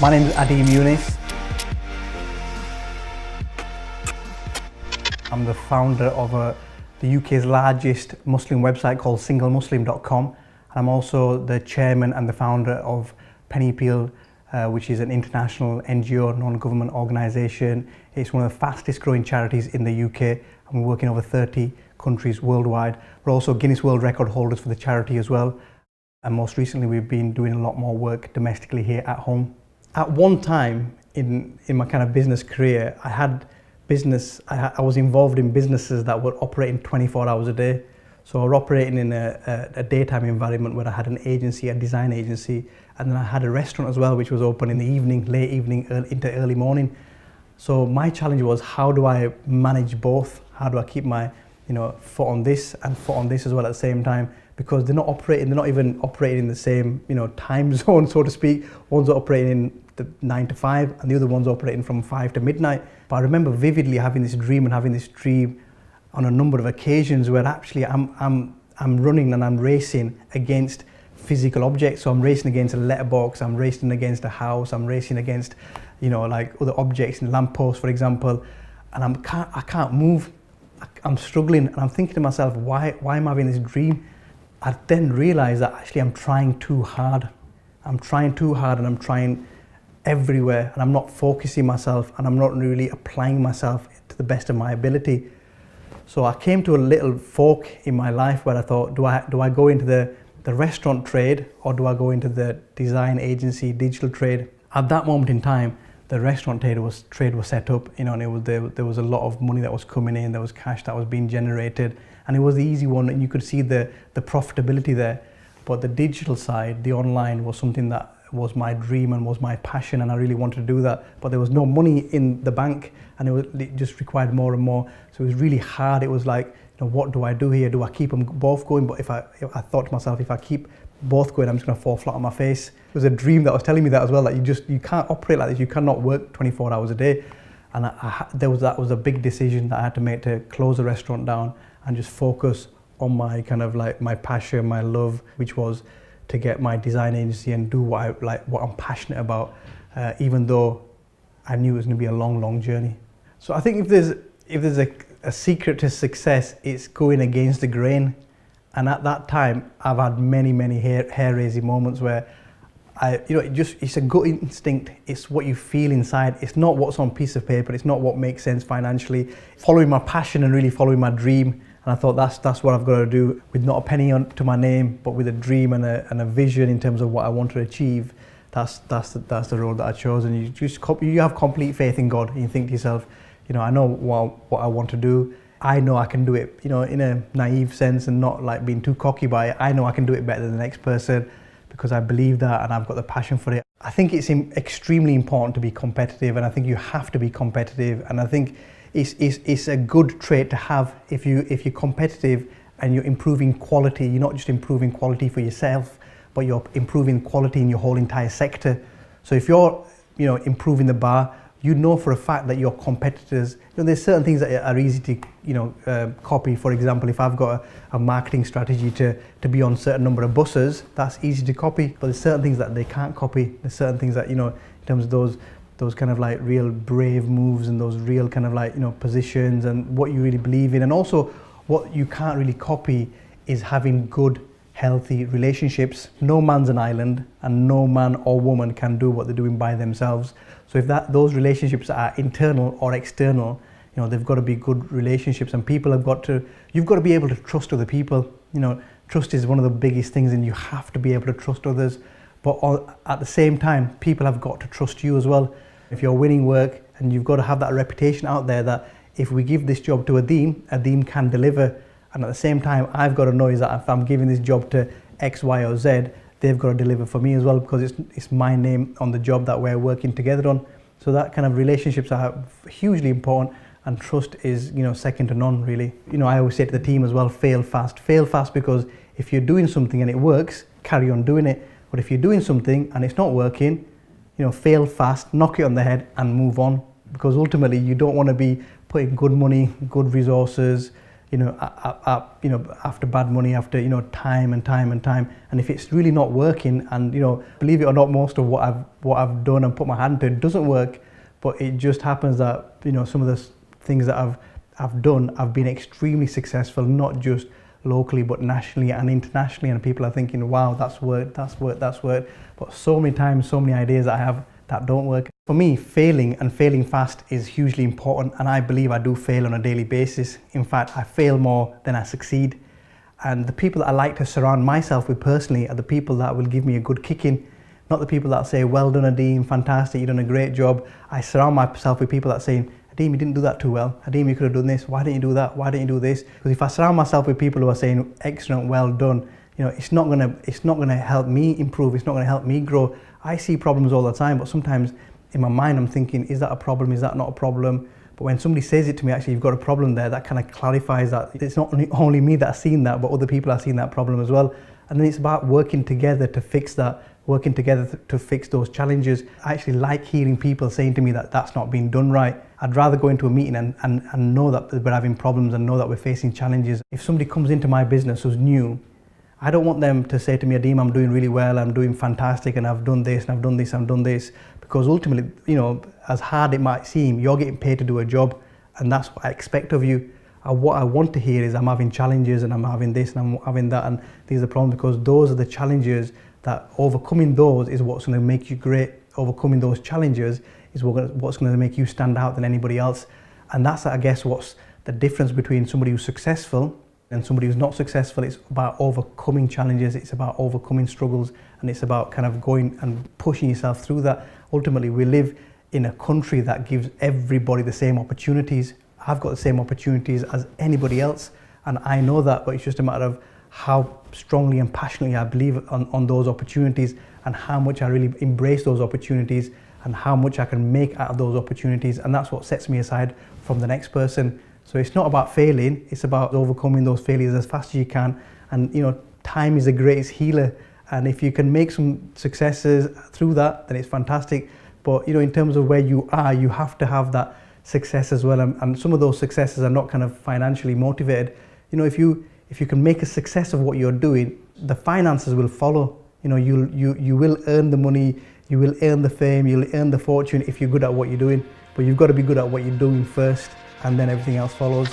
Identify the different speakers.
Speaker 1: My name is Adeem Younis. I'm the founder of the UK's largest Muslim website called singlemuslim.com, and I'm also the chairman and the founder of Penny Peel, which is an international NGO, non-government organisation. It's one of the fastest growing charities in the UK, and we work in over 30 countries worldwide. We're also Guinness World Record holders for the charity as well. And most recently we've been doing a lot more work domestically here at home. At one time in my kind of business career, I was involved in businesses that were operating 24 hours a day. So I was operating in a daytime environment where I had an agency, a design agency, and then I had a restaurant as well, which was open in the evening, late evening, into early morning. So my challenge was, how do I manage both? How do I keep my foot on this and foot on this as well at the same time? Because they're not even operating in the same time zone, so to speak. One's operating in the 9 to 5 and the other one's operating from 5 to midnight. But I remember vividly having this dream on a number of occasions where actually I'm running and I'm racing against physical objects. So I'm racing against a letterbox, I'm racing against a house, I'm racing against like other objects, in lampposts for example, and I can't move. I'm struggling, and I'm thinking to myself, why am I having this dream? I then realised that actually I'm trying too hard. I'm trying too hard and I'm trying everywhere, and I'm not focusing myself and I'm not really applying myself to the best of my ability. So I came to a little fork in my life where I thought, do I go into the restaurant trade, or do I go into the design agency, digital trade? At that moment in time, the restaurant trade was set up, and there was a lot of money that was coming in, there was cash that was being generated, and it was the easy one, and you could see the profitability there. But the digital side, the online, was something that was my dream and was my passion, and I really wanted to do that. But there was no money in the bank, and it just required more and more. So it was really hard. It was like, what do I do here? Do I keep them both going? But if I thought to myself, if I keep both going, I'm just going to fall flat on my face. It was a dream that was telling me that as well, that you can't operate like this. You cannot work 24 hours a day. And that was a big decision that I had to make, to close the restaurant down and just focus on my kind of like my passion, my love, which was to get my design agency and do what I'm passionate about, even though I knew it was going to be a long journey. So I think if there's a secret to success, it's going against the grain. And at that time, I've had many hair-raising moments where it's a gut instinct. It's what you feel inside. It's not what's on a piece of paper. It's not what makes sense financially. Following my passion and really following my dream. And I thought that's what I've got to do, with not a penny to my name, but with a dream and a vision in terms of what I want to achieve. That's the road that I chose. And you have complete faith in God. And you think to yourself, I know what I want to do. I know I can do it, in a naive sense, and not like being too cocky by it. I know I can do it better than the next person, because I believe that and I've got the passion for it. I think it's extremely important to be competitive, and I think you have to be competitive. And I think it's a good trait to have if you're competitive and you're improving quality. You're not just improving quality for yourself, but you're improving quality in your whole entire sector. So if you're improving the bar, you know for a fact that your competitors, there's certain things that are easy to copy. For example, if I've got a marketing strategy to be on a certain number of buses, that's easy to copy. But there's certain things that they can't copy. There's certain things that, in terms of those kind of like real brave moves and those real kind of like, positions and what you really believe in. And also what you can't really copy is having good, healthy relationships. No man's an island, and no man or woman can do what they're doing by themselves. So if those relationships are internal or external, they've got to be good relationships, and you've got to be able to trust other people. Trust is one of the biggest things, and you have to be able to trust others. But at the same time, people have got to trust you as well. If you're winning work, and you've got to have that reputation out there that if we give this job to Adeem can deliver. And at the same time, I've got to know is that if I'm giving this job to X, Y, or Z, they've got to deliver for me as well, because it's my name on the job that we're working together on. So that kind of relationships are hugely important, and trust is, second to none, really. I always say to the team as well, fail fast. Fail fast, because if you're doing something and it works, carry on doing it. But if you're doing something and it's not working, fail fast, knock it on the head and move on. Because ultimately you don't want to be putting good money, good resources, after bad money, after, time and time and time. And if it's really not working, and, believe it or not, most of what I've done and put my hand to it doesn't work, but it just happens that, some of the things that I've done, I've been extremely successful, not just locally, but nationally and internationally. And people are thinking, wow, that's worked. But so many times, so many ideas that I have that don't work. For me, failing and failing fast is hugely important, and I believe I do fail on a daily basis. In fact, I fail more than I succeed. And the people that I like to surround myself with personally are the people that will give me a good kicking, not the people that say, well done, Adeem, fantastic, you've done a great job. I surround myself with people that are saying, Adeem, you didn't do that too well. Adeem, you could have done this. Why didn't you do that? Why didn't you do this? Because if I surround myself with people who are saying, excellent, well done, it's not gonna help me improve. It's not gonna help me grow. I see problems all the time, but sometimes in my mind I'm thinking, is that a problem? Is that not a problem? But when somebody says it to me, actually, you've got a problem there, that kind of clarifies that it's not only me that's seen that, but other people are seeing that problem as well. And then it's about working together to fix that, working together to fix those challenges. I actually like hearing people saying to me that that's not being done right. I'd rather go into a meeting and know that we're having problems and know that we're facing challenges. If somebody comes into my business who's new, I don't want them to say to me, Adeem, I'm doing really well, I'm doing fantastic, and I've done this, and I've done this, and I've done this. Because ultimately, as hard it might seem, you're getting paid to do a job, and that's what I expect of you. What I want to hear is I'm having challenges, and I'm having this, and I'm having that, and these are the problems, because those are the challenges that overcoming those is what's going to make you great. Overcoming those challenges is what's going to make you stand out than anybody else. And that's, I guess, what's the difference between somebody who's successful and somebody who's not successful. It's about overcoming challenges, it's about overcoming struggles, and it's about kind of going and pushing yourself through that. Ultimately, we live in a country that gives everybody the same opportunities. I've got the same opportunities as anybody else, and I know that, but it's just a matter of how strongly and passionately I believe on those opportunities, and how much I really embrace those opportunities, and how much I can make out of those opportunities. And that's what sets me aside from the next person. So it's not about failing, it's about overcoming those failures as fast as you can. And time is the greatest healer. And if you can make some successes through that, then it's fantastic. But in terms of where you are, you have to have that success as well. And some of those successes are not kind of financially motivated. If you can make a success of what you're doing, the finances will follow. You will earn the money, you will earn the fame, you'll earn the fortune if you're good at what you're doing. But you've got to be good at what you're doing first, and then everything else follows.